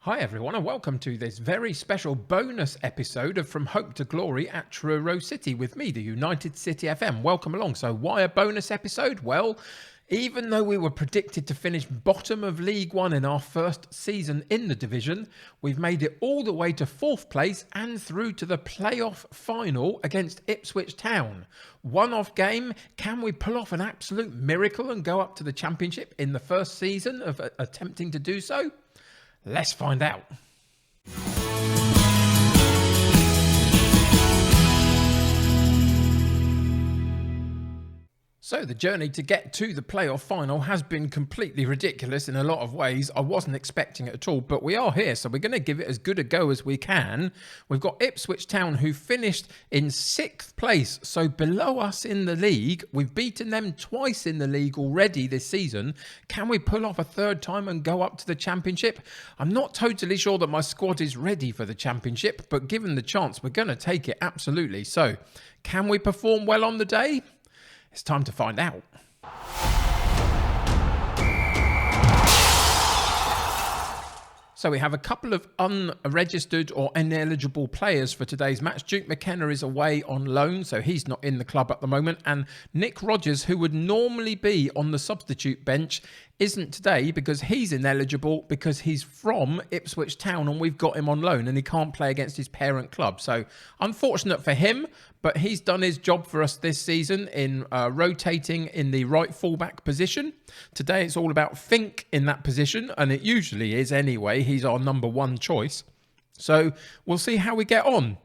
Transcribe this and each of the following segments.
Hi everyone and welcome to this very special bonus episode of From Hope to Glory at Truro City with me, the United City FM. Welcome along. So why a bonus episode? Well, even though we were predicted to finish bottom of League One in our first season in the division, we've made it all the way to fourth place and through to the playoff final against Ipswich Town. One-off game. Can we pull off an absolute miracle and go up to the Championship in the first season of attempting to do so? Let's find out. So the journey to get to the playoff final has been completely ridiculous in a lot of ways. I wasn't expecting it at all, but we are here, so we're going to give it as good a go as we can. We've got Ipswich Town, who finished in 6th place, so below us in the league. We've beaten them twice in the league already this season. Can we pull off a third time and go up to the Championship? I'm not totally sure that my squad is ready for the Championship, but given the chance, we're going to take it, absolutely. So, can we perform well on the day? It's time to find out. So we have a couple of unregistered or ineligible players for today's match. Duke McKenna is away on loan, so he's not in the club at the moment. And Nick Rogers, who would normally be on the substitute bench, isn't today because he's ineligible because he's from Ipswich Town and we've got him on loan and he can't play against his parent club. So unfortunate for him, but he's done his job for us this season in rotating in the right fullback position. Today it's all about Fink in that position, and it usually is anyway. He's our number one choice. So we'll see how we get on.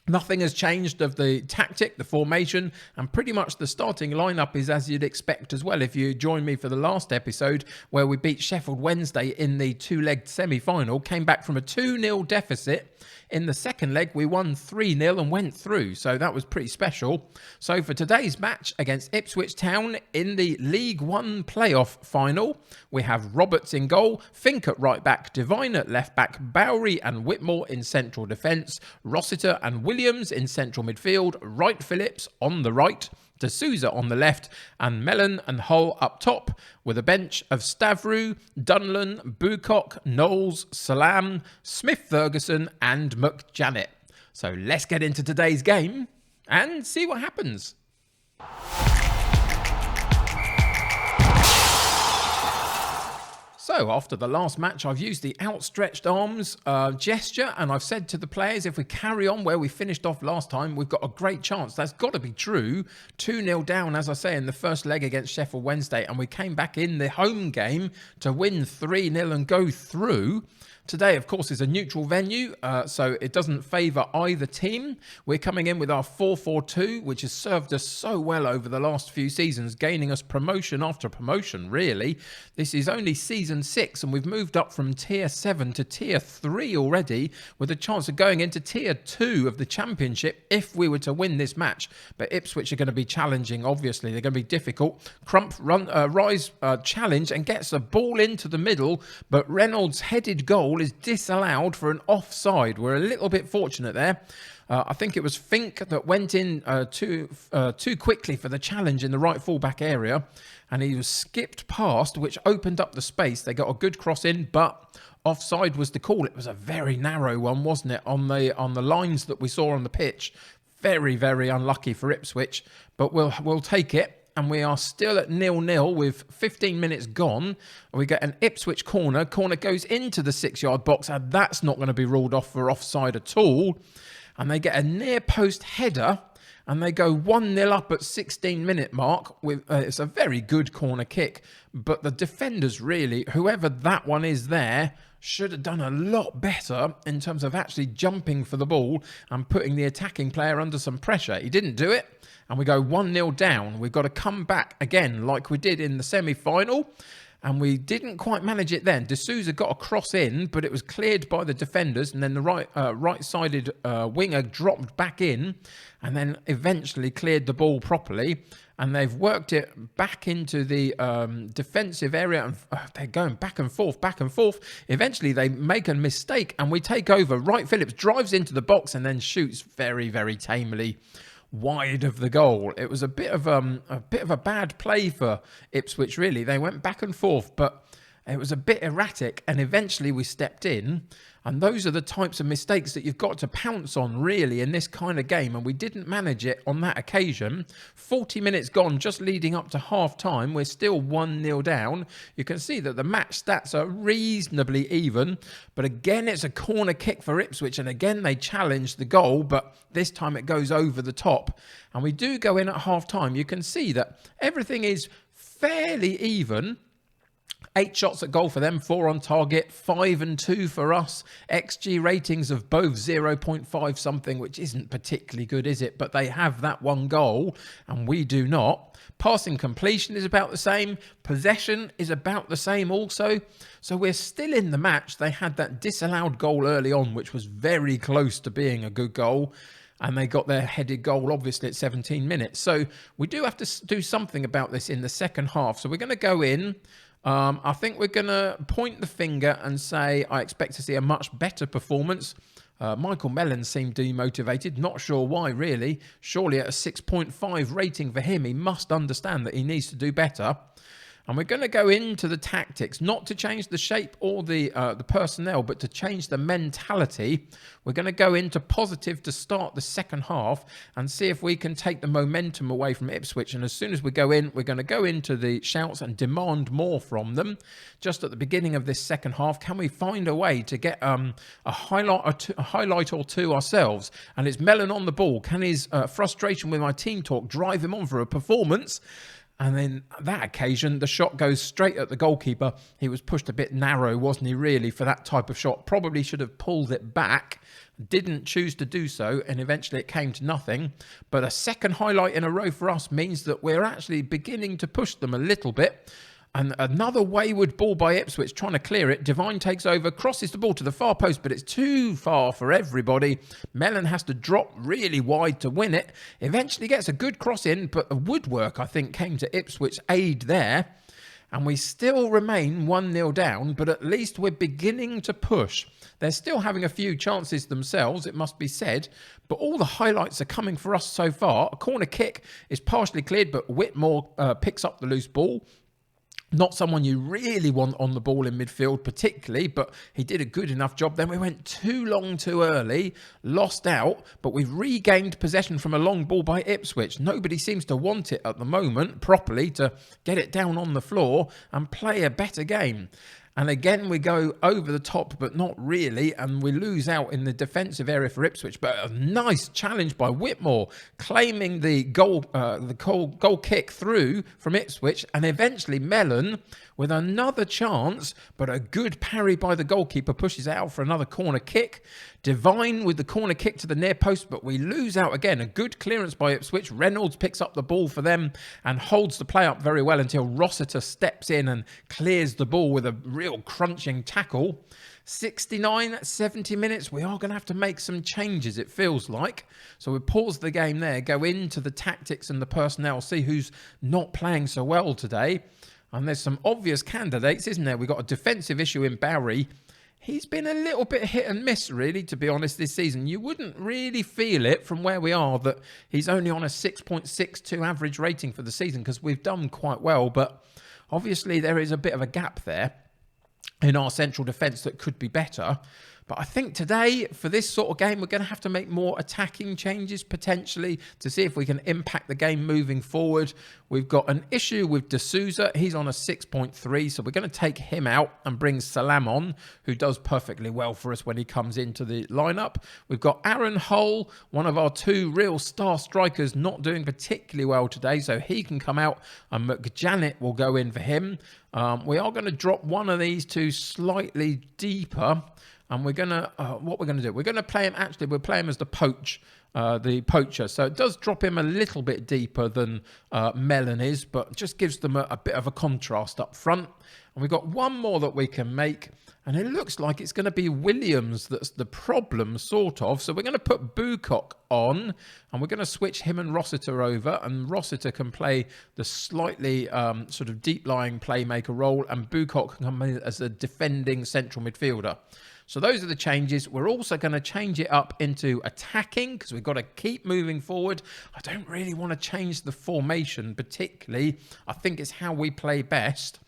Nothing has changed of the tactic, the formation, and pretty much the starting lineup is as you'd expect as well. If you joined me for the last episode where we beat Sheffield Wednesday in the two-legged semi-final, came back from a 2-0 deficit. In the second leg, we won 3-0 and went through, so that was pretty special. So for today's match against Ipswich Town in the League One playoff final, we have Roberts in goal, Fink at right back, Devine at left back, Bowery and Whitmore in central defence, Rossiter and Williams in central midfield, Wright Phillips on the right, D'Souza on the left, and Mellon and Hull up top, with a bench of Stavrou, Dunlan, Bucock, Knowles, Salam, Smith-Ferguson and McJanet. So let's get into today's game and see what happens. So after the last match, I've used the outstretched arms gesture, and I've said to the players, if we carry on where we finished off last time, we've got a great chance. That's got to be true. 2-0 down, as I say, in the first leg against Sheffield Wednesday, and we came back in the home game to win 3-0 and go through. Today, of course, is a neutral venue, so it doesn't favour either team. We're coming in with our 4-4-2, which has served us so well over the last few seasons, gaining us promotion after promotion, really. This is only season 6, and we've moved up from tier 7 to tier 3 already, with a chance of going into tier 2 of the Championship if we were to win this match. But Ipswich are going to be challenging, obviously. They're going to be difficult. Crump rise challenge and gets the ball into the middle, but Reynolds' headed goal is disallowed for an offside. We're a little bit fortunate there. I think it was Fink that went in too quickly for the challenge in the right fullback area, and he was skipped past, which opened up the space. They got a good cross in, but offside was the call. It was a very narrow one, wasn't it, on the lines that we saw on the pitch. Very, very unlucky for Ipswich, but we'll take it. And we are still at 0-0 with 15 minutes gone. We get an Ipswich corner. Corner goes into the 6-yard box, and that's not going to be ruled off for offside at all. And they get a near post header, and they go 1-0 up at 16-minute mark. It's a very good corner kick, but the defenders really, whoever that one is there, should have done a lot better in terms of actually jumping for the ball and putting the attacking player under some pressure. He didn't do it. And we go 1-0 down. We've got to come back again like we did in the semi-final. And we didn't quite manage it then. D'Souza got a cross in, but it was cleared by the defenders. And then the right-sided winger dropped back in and then eventually cleared the ball properly. And they've worked it back into the defensive area. And they're going back and forth, back and forth. Eventually, they make a mistake and we take over. Wright Phillips drives into the box and then shoots very, very tamely wide of the goal. It was a bit of a bad play for Ipswich, really. They went back and forth, but It was a bit erratic, and eventually we stepped in. And those are the types of mistakes that you've got to pounce on, really, in this kind of game. And we didn't manage it on that occasion. 40 minutes gone, just leading up to half-time. We're still 1-0 down. You can see that the match stats are reasonably even. But again, it's a corner kick for Ipswich. And again, they challenge the goal, but this time it goes over the top. And we do go in at half-time. You can see that everything is fairly even. 8 shots at goal for them, 4 on target, 5 and 2 for us. XG ratings of both 0.5 something, which isn't particularly good, is it? But they have that one goal and we do not. Passing completion is about the same. Possession is about the same also. So we're still in the match. They had that disallowed goal early on, which was very close to being a good goal. And they got their headed goal, obviously, at 17 minutes. So we do have to do something about this in the second half. So we're going to go in. I think we're going to point the finger and say I expect to see a much better performance. Michael Mellon seemed demotivated. Not sure why, really. Surely at a 6.5 rating for him, he must understand that he needs to do better. And we're going to go into the tactics, not to change the shape or the personnel, but to change the mentality. We're going to go into positive to start the second half and see if we can take the momentum away from Ipswich. And as soon as we go in, we're going to go into the shouts and demand more from them. Just at the beginning of this second half, can we find a way to get a highlight or two ourselves? And it's Mellon on the ball. Can his frustration with my team talk drive him on for a performance? And then that occasion, the shot goes straight at the goalkeeper. He was pushed a bit narrow, wasn't he, really, for that type of shot? Probably should have pulled it back. Didn't choose to do so, and eventually it came to nothing. But a second highlight in a row for us means that we're actually beginning to push them a little bit. And another wayward ball by Ipswich, trying to clear it. Devine takes over, crosses the ball to the far post, but it's too far for everybody. Mellon has to drop really wide to win it. Eventually gets a good cross in, but the woodwork, I think, came to Ipswich's aid there. And we still remain 1-0 down, but at least we're beginning to push. They're still having a few chances themselves, it must be said, but all the highlights are coming for us so far. A corner kick is partially cleared, but Whitmore picks up the loose ball. Not someone you really want on the ball in midfield particularly, but he did a good enough job. Then we went too long too early, lost out, but we've regained possession from a long ball by Ipswich. Nobody seems to want it at the moment properly to get it down on the floor and play a better game. And again, we go over the top, but not really, and we lose out in the defensive area for Ipswich. But a nice challenge by Whitmore, claiming the goal kick through from Ipswich, and eventually Mellon with another chance, but a good parry by the goalkeeper pushes it out for another corner kick. Devine with the corner kick to the near post, but we lose out again. A good clearance by Ipswich. Reynolds picks up the ball for them and holds the play up very well until Rossiter steps in and clears the ball with a real crunching tackle. 69, 70 minutes. We are going to have to make some changes, it feels like. So we pause the game there, go into the tactics and the personnel, see who's not playing so well today. And there's some obvious candidates, isn't there? We've got a defensive issue in Barry. He's been a little bit hit and miss, really, to be honest, this season. You wouldn't really feel it from where we are that he's only on a 6.62 average rating for the season because we've done quite well. But obviously there is a bit of a gap there in our central defence that could be better. But I think today, for this sort of game, we're going to have to make more attacking changes, potentially, to see if we can impact the game moving forward. We've got an issue with D'Souza. He's on a 6.3, so we're going to take him out and bring Salam on, who does perfectly well for us when he comes into the lineup. We've got Aaron Hull, one of our two real star strikers, not doing particularly well today, so he can come out, and McJanet will go in for him. We are going to drop one of these two slightly deeper. And we're going to, what we're going to do, we're going to play him, actually, we'll play him as the poacher. So it does drop him a little bit deeper than Mellon is, but just gives them a bit of a contrast up front. And we've got one more that we can make. And it looks like it's going to be Williams that's the problem, sort of. So we're going to put Bucock on, and we're going to switch him and Rossiter over. And Rossiter can play the slightly sort of deep-lying playmaker role, and Bucock can come in as a defending central midfielder. So those are the changes. We're also going to change it up into attacking because we've got to keep moving forward. I don't really want to change the formation particularly. I think it's how we play best.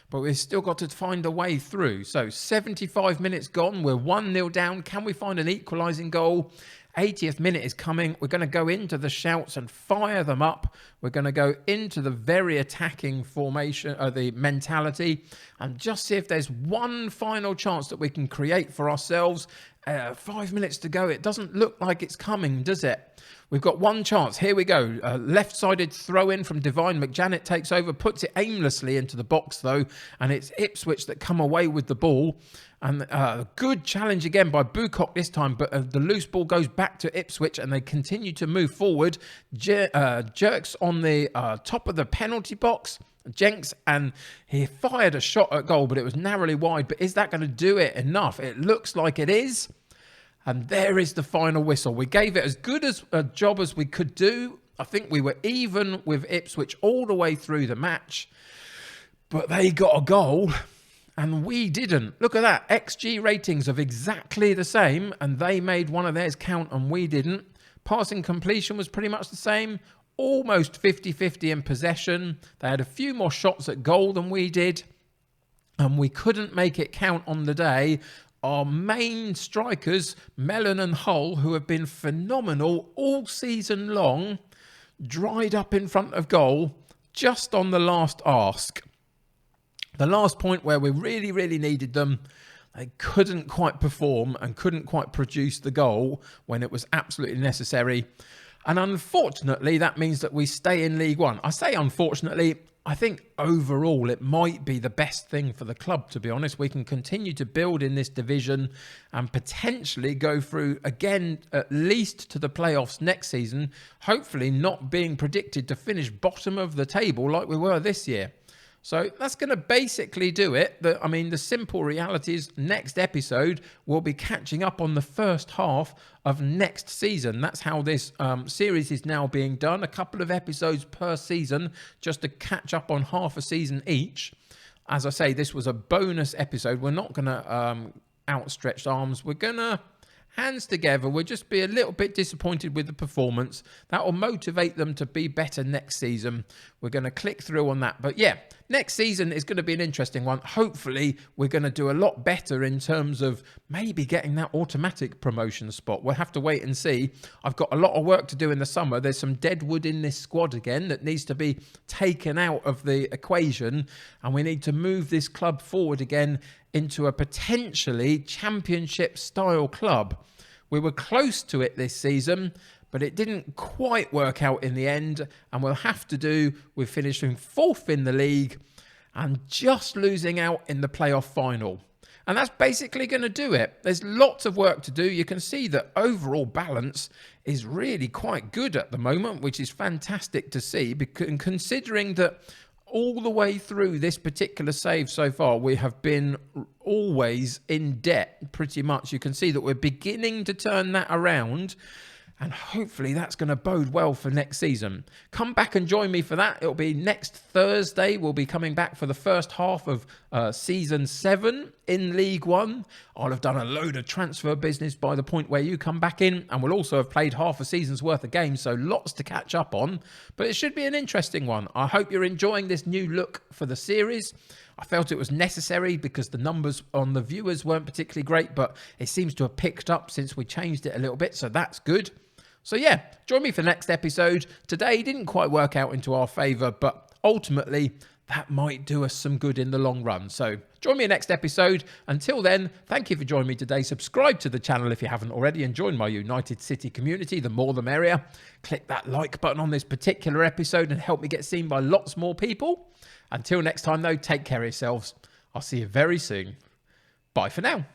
but we've still got to find a way through. So 75 minutes gone, we're 1-0 down. Can we find an equalising goal? 80th minute is coming. We're going to go into the shouts and fire them up. We're going to go into the very attacking formation, the mentality, and just see if there's one final chance that we can create for ourselves. 5 minutes to go. It doesn't look like it's coming, does it? We've got one chance. Here we go. Left-sided throw-in from Divine. McJanet takes over, puts it aimlessly into the box, though, and it's Ipswich that come away with the ball. And good challenge again by Bucock this time, but the loose ball goes back to Ipswich, and they continue to move forward. Jerks on the top of the penalty box. Jenks, and he fired a shot at goal, but it was narrowly wide. But is that going to do it enough? It looks like it is. And there is the final whistle. We gave it as good as a job as we could do. I think we were even with Ipswich all the way through the match. But they got a goal and we didn't. Look at that. XG ratings of exactly the same, and they made one of theirs count and we didn't. Passing completion was pretty much the same. Almost 50-50 in possession. They had a few more shots at goal than we did. And we couldn't make it count on the day. Our main strikers, Mellon and Hull, who have been phenomenal all season long, dried up in front of goal just on the last ask. The last point where we really, really needed them, they couldn't quite perform and couldn't quite produce the goal when it was absolutely necessary. And unfortunately, that means that we stay in League One. I say unfortunately, I think overall it might be the best thing for the club, to be honest. We can continue to build in this division and potentially go through again, at least to the playoffs next season, hopefully not being predicted to finish bottom of the table like we were this year. So that's going to basically do it. The simple reality is next episode we'll be catching up on the first half of next season. That's how this series is now being done. A couple of episodes per season just to catch up on half a season each. As I say, this was a bonus episode. We're not going to outstretch arms. We're going to hands together. We'll just be a little bit disappointed with the performance. That will motivate them to be better next season. We're going to click through on that. But yeah, next season is going to be an interesting one. Hopefully, we're going to do a lot better in terms of maybe getting that automatic promotion spot. We'll have to wait and see. I've got a lot of work to do in the summer. There's some dead wood in this squad again that needs to be taken out of the equation. And we need to move this club forward again into a potentially championship-style club. We were close to it this season, but it didn't quite work out in the end, and we'll have to do with finishing 4th in the league and just losing out in the playoff final. And that's basically going to do it. There's lots of work to do. You can see that overall balance is really quite good at the moment, which is fantastic to see, because considering that all the way through this particular save so far, we have been always in debt, pretty much. You can see that we're beginning to turn that around, and hopefully that's going to bode well for next season. Come back and join me for that. It'll be next Thursday. We'll be coming back for the first half of Season 7 in League One. I'll have done a load of transfer business by the point where you come back in, and we'll also have played half a season's worth of games, so lots to catch up on. But it should be an interesting one. I hope you're enjoying this new look for the series. I felt it was necessary because the numbers on the viewers weren't particularly great, but it seems to have picked up since we changed it a little bit, so that's good. So yeah, join me for the next episode. Today didn't quite work out into our favour, but ultimately that might do us some good in the long run. So join me next episode. Until then, thank you for joining me today. Subscribe to the channel if you haven't already and join my United City community. The more the merrier. Click that like button on this particular episode and help me get seen by lots more people. Until next time though, take care of yourselves. I'll see you very soon. Bye for now.